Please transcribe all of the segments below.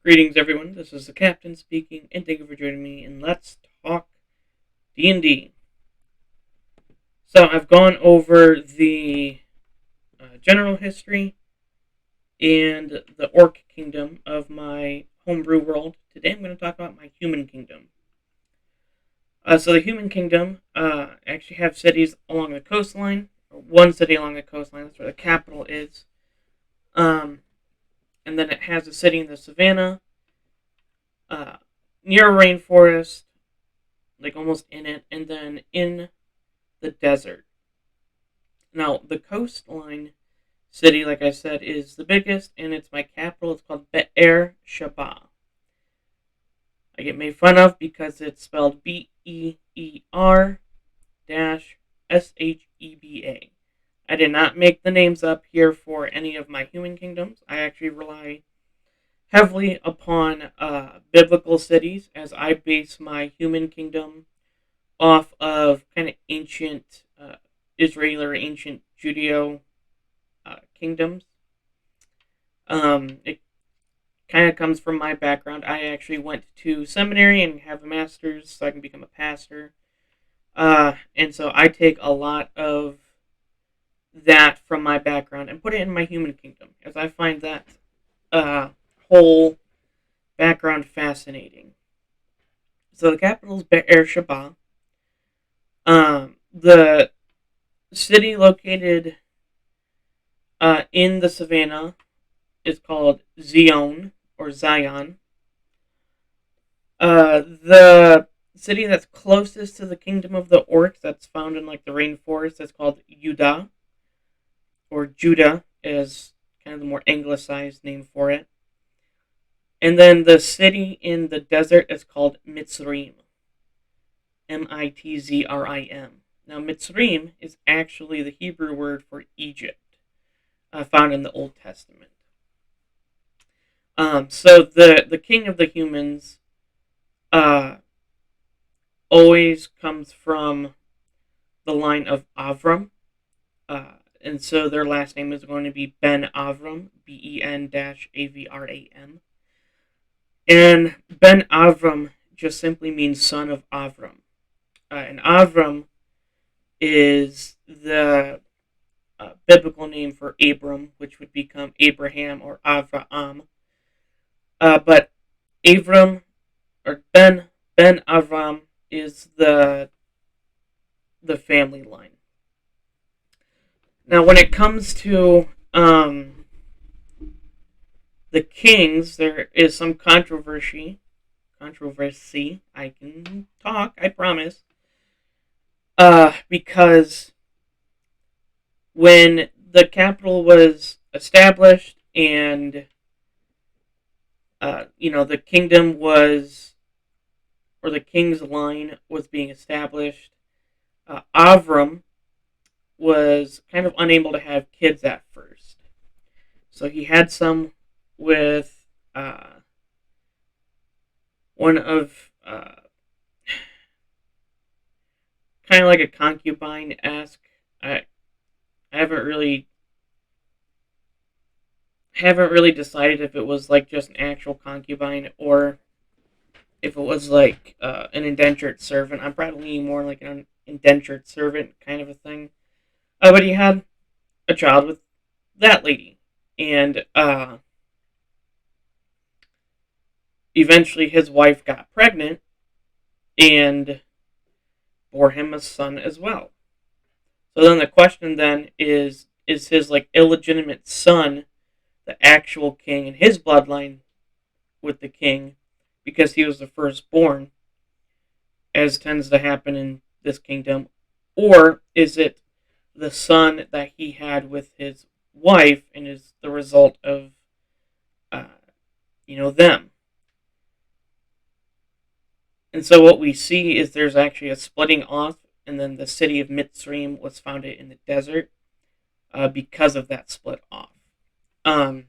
Greetings, everyone. This is the Captain speaking, and thank you for joining me in Let's Talk D&D. So I've gone over the general history and the Orc kingdom of my homebrew world. Today I'm going to talk about my human kingdom. So the human kingdom actually have cities along the coastline, or one city along the coastline. That's where the capital is. And then it has a city in the savannah, near a rainforest, like almost in it, and then in the desert. Now, the coastline city, like I said, is the biggest, and it's my capital. It's called Be'er Sheba. I get made fun of because it's spelled BEER-SHEBA. I did not make the names up here for any of my human kingdoms. I actually rely heavily upon biblical cities as I base my human kingdom off of kind of ancient Israel or ancient Judeo kingdoms. It kind of comes from my background. I actually went to seminary and have a master's so I can become a pastor. And so I take a lot of that from my background and put it in my human kingdom, as I find that whole background fascinating. So the capital is Be'er Sheba. The city located in the savannah is called Zion or Zion. The city that's closest to the kingdom of the Orcs, that's found in like the rainforest, that's called Judah, or Judah is kind of the more anglicized name for it. And then the city in the desert is called Mitzrayim, Mitzrim. Now, Mitzrayim is actually the Hebrew word for Egypt, found in the Old Testament. So the king of the humans always comes from the line of Avram, and so their last name is going to be Ben Avram, Ben-Avram. And Ben Avram just simply means son of Avram. And Avram is the biblical name for Abram, which would become Abraham or Avraham. But Abram or Ben Avram is the family line. Now, when it comes to the kings, there is some controversy. I can talk, I promise. Because when the capital was established and the kingdom was, or the king's line was being established, Avram was kind of unable to have kids at first. So he had some with one of kind of like a concubine-esque. I haven't really decided if it was like just an actual concubine or if it was like an indentured servant. I'm probably leaning more like an indentured servant kind of a thing. But he had a child with that lady, and eventually his wife got pregnant and bore him a son as well. So then the question then is his like illegitimate son the actual king in his bloodline with the king because he was the firstborn, as tends to happen in this kingdom, or is it the son that he had with his wife and is the result of them? And so what we see is there's actually a splitting off, and then the city of Mitzrayim was founded in the desert because of that split off. In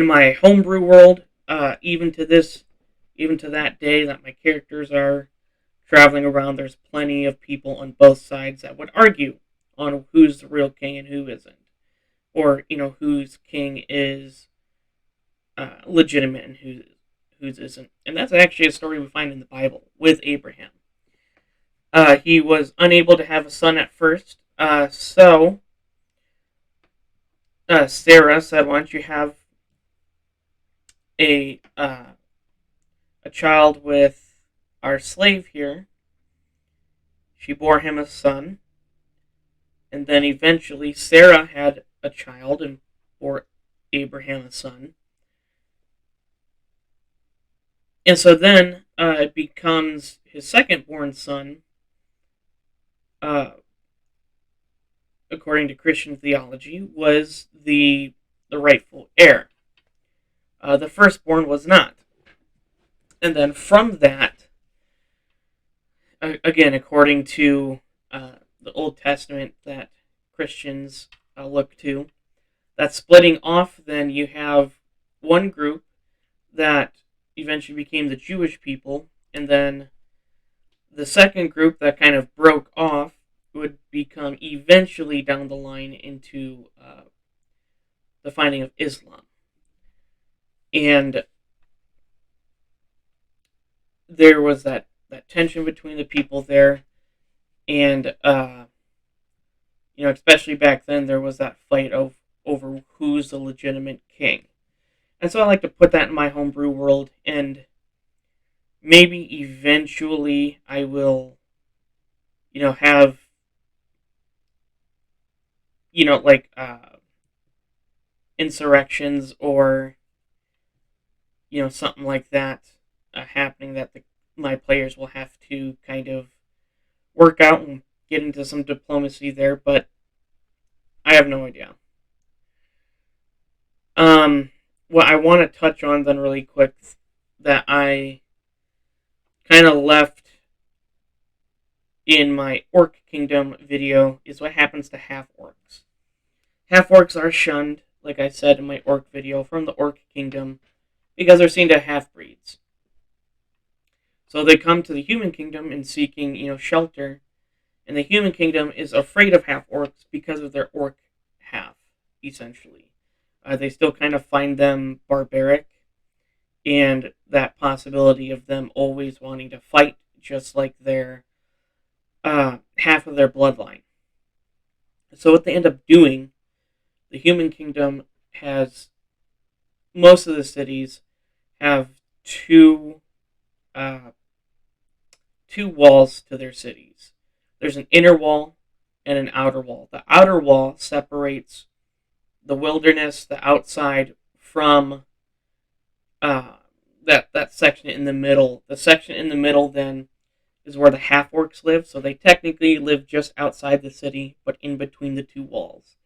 my homebrew world, even to that day that my characters are traveling around, there's plenty of people on both sides that would argue on who's the real king and who isn't, or whose king is legitimate and whose isn't. And that's actually a story we find in the Bible with Abraham. He was unable to have a son at first, so Sarah said, "Why don't you have a uh, a child with our slave here?" She bore him a son, and then eventually Sarah had a child and bore Abraham a son. And so then it becomes his second-born son, uh, according to Christian theology, was the rightful heir. The firstborn was not. And then from that, again, according to the Old Testament that Christians look to, that splitting off, then you have one group that eventually became the Jewish people, and then the second group that kind of broke off would become eventually down the line into the finding of Islam. And there was that tension between the people there, and especially back then, there was that fight over who's the legitimate king. And so I like to put that in my homebrew world, and maybe eventually I will, have, like insurrections or, something like that happening that my players will have to kind of work out and get into some diplomacy there, but I have no idea. What I want to touch on then really quick that I kind of left in my Orc Kingdom video is what happens to half-orcs. Half-orcs are shunned, like I said in my Orc video, from the Orc Kingdom because they're seen to half-breeds. So they come to the Human Kingdom in seeking, shelter, and the Human Kingdom is afraid of half-orcs because of their orc half, essentially. They still kind of find them barbaric, and that possibility of them always wanting to fight, just like their half of their bloodline. So what they end up doing, the Human Kingdom has, most of the cities have two walls to their cities. There's an inner wall and an outer wall. The outer wall separates the wilderness, the outside, from that section in the middle. The section in the middle then is where the half-orcs live, so they technically live just outside the city, but in between the two walls.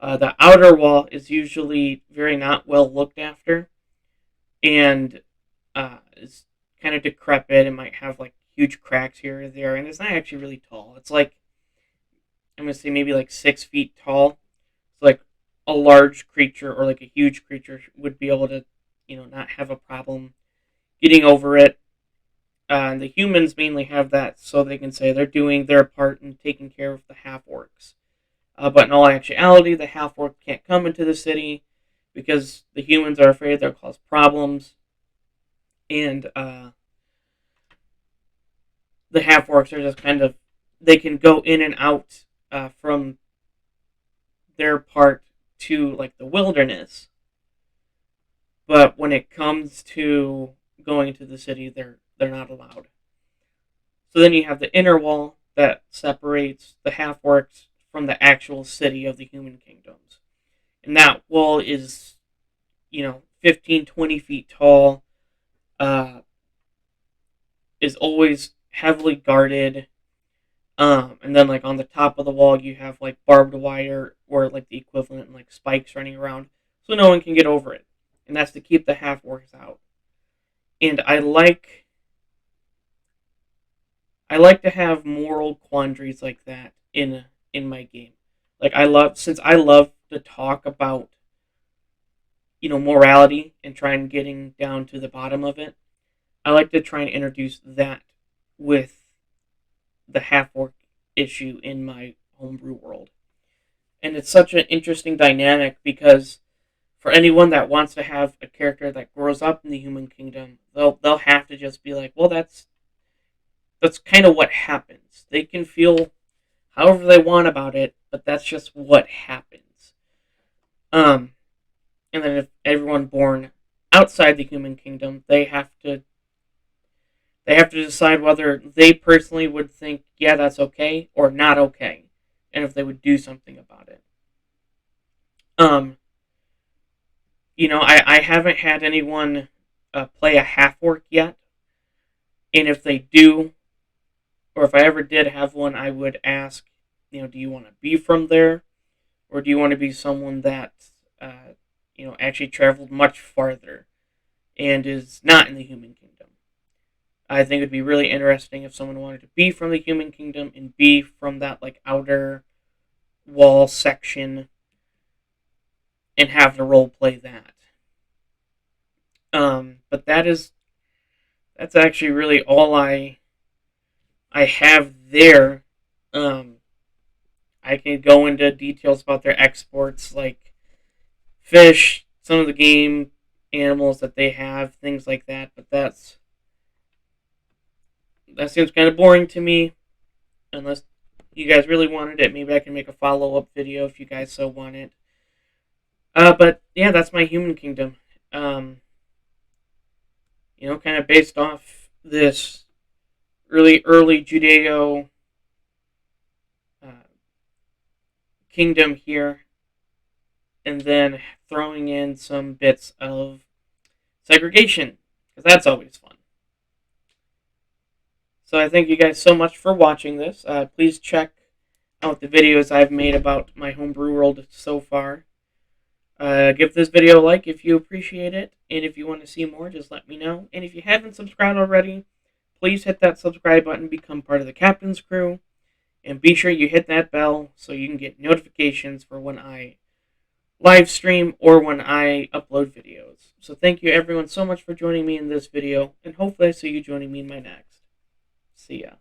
The outer wall is usually very not well looked after, and is kind of decrepit. It might have like huge cracks here or there, and it's not actually really tall. It's like, I'm going to say maybe like 6 feet tall. It's like a large creature or like a huge creature would be able to, not have a problem getting over it. And the humans mainly have that so they can say they're doing their part in taking care of the half-orcs. But in all actuality, the half-orc can't come into the city because the humans are afraid they'll cause problems. And the half-orcs are just kind of, they can go in and out from their part to like the wilderness, but when it comes to going to the city, they're not allowed. So then you have the inner wall that separates the half-orcs from the actual city of the Human Kingdoms, and that wall is 15, 20 feet tall, is always heavily guarded. And then like on the top of the wall you have like barbed wire or like the equivalent like spikes running around so no one can get over it. And that's to keep the half-orcs out. And I like to have moral quandaries like that in my game. Like since I love to talk about morality and try and getting down to the bottom of it, I like to try and introduce that with the half-orc issue in my homebrew world. And it's such an interesting dynamic because for anyone that wants to have a character that grows up in the human kingdom, they'll have to just be like, well, that's kind of what happens. They can feel however they want about it, but that's just what happens. Um, and then if everyone born outside the human kingdom, they have to decide whether they personally would think, yeah, that's okay or not okay, and if they would do something about it. Um, I haven't had anyone play a half orc yet, and if they do, or if I ever did have one, I would ask, do you want to be from there, or do you want to be someone that, actually traveled much farther and is not in the human kingdom? I think it would be really interesting if someone wanted to be from the human kingdom and be from that like outer wall section and have the role play that. But that's actually really all I have there. Um, I can go into details about their exports, like fish, some of the game animals that they have, things like that. But that seems kind of boring to me. Unless you guys really wanted it, maybe I can make a follow-up video if you guys so want it. But yeah, that's my human kingdom. Um, kind of based off this really early Judeo uh, kingdom here, and then throwing in some bits of segregation, because that's always fun. So I thank you guys so much for watching this. Please check out the videos I've made about my homebrew world so far. Give this video a like if you appreciate it, and if you want to see more, just let me know. And if you haven't subscribed already, please hit that subscribe button, become part of the Captain's Crew, and be sure you hit that bell so you can get notifications for when I live stream or when I upload videos. So thank you everyone so much for joining me in this video, and hopefully I see you joining me in my next. See ya.